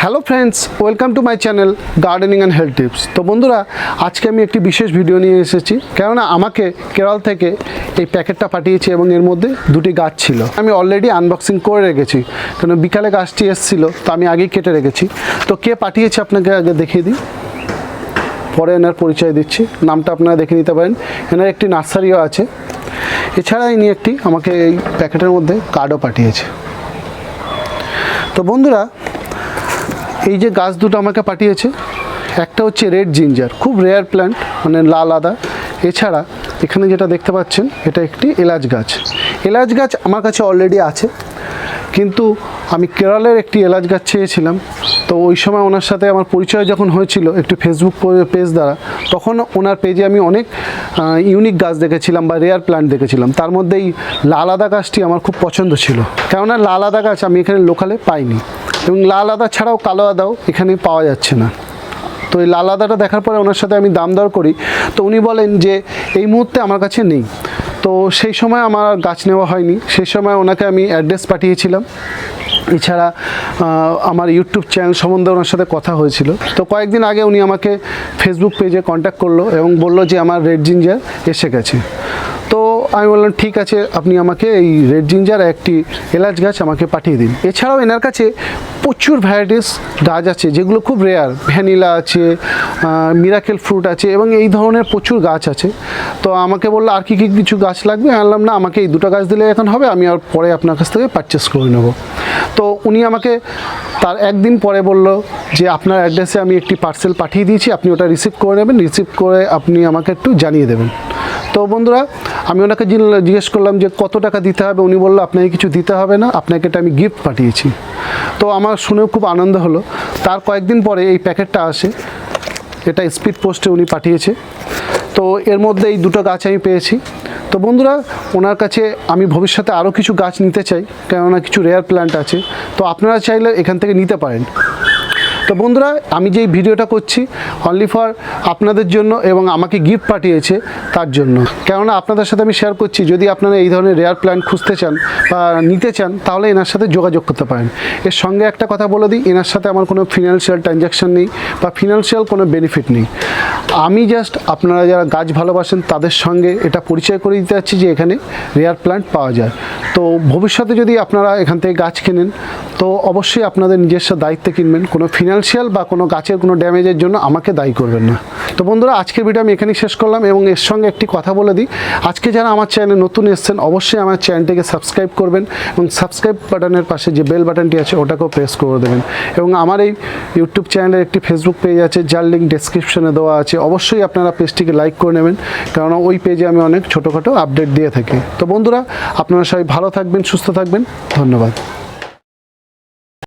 Hello friends, welcome to my channel gardening and health tips. তো বন্ধুরা, আজকে আমি একটি বিশেষ ভিডিও নিয়ে এসেছি, কেননা আমাকে কেরল থেকে এই প্যাকেটটা পাঠিয়েছে এবং এর মধ্যে দুটি গাছ ছিল। আমি অলরেডি আনবক্সিং করে রেখেছি, কারণ বিকালে গাছটি এসেছিলো, তো আমি আগেই কেটে রেখেছি। তো কে পাঠিয়েছে আপনাকে আগে দেখিয়ে দিই, পরে এনার পরিচয় দিচ্ছি। নামটা আপনারা দেখে নিতে পারেন। এনার একটি নার্সারিও আছে। এছাড়া ইনি একটি আমাকে এই প্যাকেটের মধ্যে কার্ডও পাঠিয়েছে। তো বন্ধুরা, এই যে গাছ দুটো আমাকে পাঠিয়েছে, একটা হচ্ছে রেড জিঞ্জার, খুব রেয়ার প্ল্যান্ট, মানে লাল আদা। এছাড়া এখানে যেটা দেখতে পাচ্ছেন, এটা একটি এলাচ গাছ। এলাচ গাছ আমার কাছে অলরেডি আছে, কিন্তু আমি কেরলের একটি এলাচ গাছ চেয়েছিলাম। তো ওই সময় ওনার সাথে আমার পরিচয় যখন হয়েছিল একটি ফেসবুক পেজ দ্বারা, তখন ওনার পেজে আমি অনেক ইউনিক গাছ দেখেছিলাম বা রেয়ার প্ল্যান্ট দেখেছিলাম। তার মধ্যে এই লাল আদা গাছটি আমার খুব পছন্দ ছিল, কেননা লাল আদা গাছ আমি এখানে লোকালে পাইনি, এবং লাল আদা ছাড়াও কালো আদাও এখানে পাওয়া যাচ্ছে না। তো এই লাল আদাটা দেখার পরে ওনার সাথে আমি দাম দর করি, তো উনি বলেন যে এই মুহূর্তে আমার কাছে নেই। তো সেই সময় আমার গাছ নেওয়া হয়নি। সেই সময় ওনাকে আমি অ্যাড্রেস পাঠিয়েছিলাম। এছাড়া আমার ইউটিউব চ্যানেল সম্বন্ধে ওনার সাথে কথা হয়েছিল। তো কয়েকদিন আগে উনি আমাকে ফেসবুক পেজে কন্ট্যাক্ট করলো এবং বলল যে আমার রেড জিঞ্জার এসে গেছে। তো আমি বললাম ঠিক আছে, আপনি আমাকে এই রেড জিঞ্জার একটি এলাচ গাছ আমাকে পাঠিয়ে দিন। এছাড়াও এনার কাছে প্রচুর ভ্যারাইটিস গাছ আছে, যেগুলো খুব রেয়ার। ভ্যানিলা আছে, মিরাকেল ফ্রুট আছে, এবং এই ধরনের প্রচুর গাছ আছে। তো আমাকে বললো আর কি কিছু গাছ লাগবে। আমি বললাম না, আমাকে এই দুটো গাছ দিলে এখন হবে, আমি আর পরে আপনার কাছ থেকে পারচেস করে নেব। তো উনি আমাকে তার একদিন পরে বলল যে আপনার অ্যাড্রেসে আমি একটি পার্সেল পাঠিয়ে দিয়েছি, আপনি ওটা রিসিভ করে নেবেন, রিসিভ করে আপনি আমাকে একটু জানিয়ে দেবেন। তো বন্ধুরা, আমি ওনাকে জিজ্ঞেস করলাম যে কত টাকা দিতে হবে। উনি বললো আপনাকে কিছু দিতে হবে না, আপনাকে এটা আমি গিফট পাঠিয়েছি। তো আমার শুনেও খুব আনন্দ হলো। তার কয়েকদিন পরে এই প্যাকেটটা আসে, এটা স্পিড পোস্টে উনি পাঠিয়েছে। তো এর মধ্যে এই দুটো গাছ আমি পেয়েছি। তো বন্ধুরা, ওনার কাছে আমি ভবিষ্যতে আরও কিছু গাছ নিতে চাই, কেননা কিছু রেয়ার প্ল্যান্ট আছে। তো আপনারা চাইলে এখান থেকে নিতে পারেন। তো বন্ধুরা, আমি যেই ভিডিওটা করছি অনলি ফর আপনাদের জন্য, এবং আমাকে গিফট পাঠিয়েছে তার জন্য। কেননা আপনাদের সাথে আমি শেয়ার করছি, যদি আপনারা এই ধরনের রেয়ার প্ল্যান্ট খুঁজতে চান বা নিতে চান, তাহলে এনার সাথে যোগাযোগ করতে পারেন। এর সঙ্গে একটা কথা বলে দিই, এনার সাথে আমার কোনো ফিনান্সিয়াল ট্রানজ্যাকশান নেই বা ফিনান্সিয়াল কোনো বেনিফিট নেই। আমি জাস্ট আপনারা যারা গাছ ভালোবাসেন তাদের সঙ্গে এটা পরিচয় করে দিতে চাচ্ছি যে এখানে রেয়ার প্ল্যান্ট পাওয়া যায়। তো ভবিষ্যতে যদি আপনারা এখান থেকে গাছ কেনেন, তো অবশ্যই আপনাদের নিজস্ব দায়িত্বে কিনবেন। কোনো ফিনান্সিয়াল বা কোনো গাছের কোনো ড্যামেজের জন্য আমাকে দায়ী করবেন না। তো বন্ধুরা, আজকের ভিডিও আমি এখানেই শেষ করলাম, এবং এর সঙ্গে একটি কথা বলে দিই, আজকে যারা আমার চ্যানেলে নতুন এসেছেন, অবশ্যই আমার চ্যানেলটিকে সাবস্ক্রাইব করবেন, এবং সাবস্ক্রাইব বাটনের পাশে যে বেল বাটনটি আছে ওটাকেও প্রেস করে দেবেন। এবং আমার এই ইউটিউব চ্যানেলের একটি ফেসবুক পেজ আছে, যার লিঙ্ক ডেসক্রিপশনে দেওয়া আছে। অবশ্যই আপনারা পেজটিকে লাইক করে নেবেন, কারণ ওই পেজে আমি অনেক ছোটোখাটো আপডেট দিয়ে থাকি। তো বন্ধুরা, আপনারা সবাই ভালো থাকবেন, সুস্থ থাকবেন। ধন্যবাদ।